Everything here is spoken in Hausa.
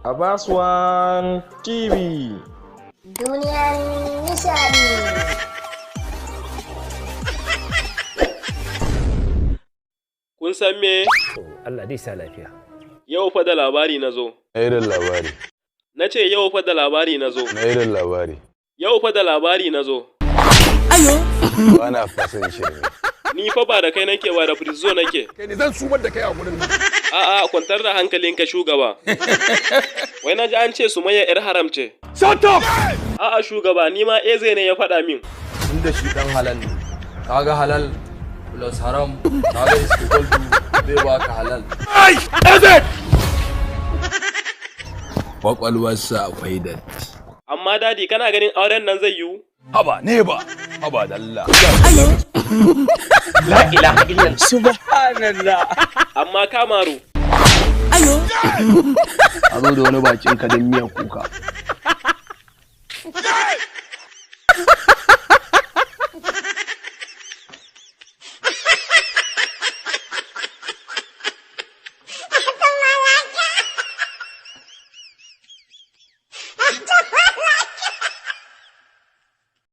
Abbas1 TV. Duniyar nishadi. Kun san me? Allah dai sa lafiya. Yau fa da labari na zo. Na irin labari. Na ce yau fa da labari na zo. Na irin labari. Yau fa da labari na zo. Ayo! Ba na fasan shirme. Ni fa ba da kai nake ba da frizo nake. Kai ne zan sumar da kai a gurin nan. A'a kwantar da hankalinka shugaba. Wai na ji an ce Sumayya 'yar haram ce. Shut up! A'a shugaba ni ma Eze ne ya faɗa min. Tunda shi dan halal ne. Kaga halal plus haram kaga is equal to bai baka halal. Ai! Eze! Kwakwalwarsa akwai datti. Amma dadi kana ganin auren nan zai yiwu? Haba ne ba. Haba da Allah. La ilaha illallah. Subhanallah. Amma Kamaru. Ayo! A zo da wani bakin ka don miyan kuka.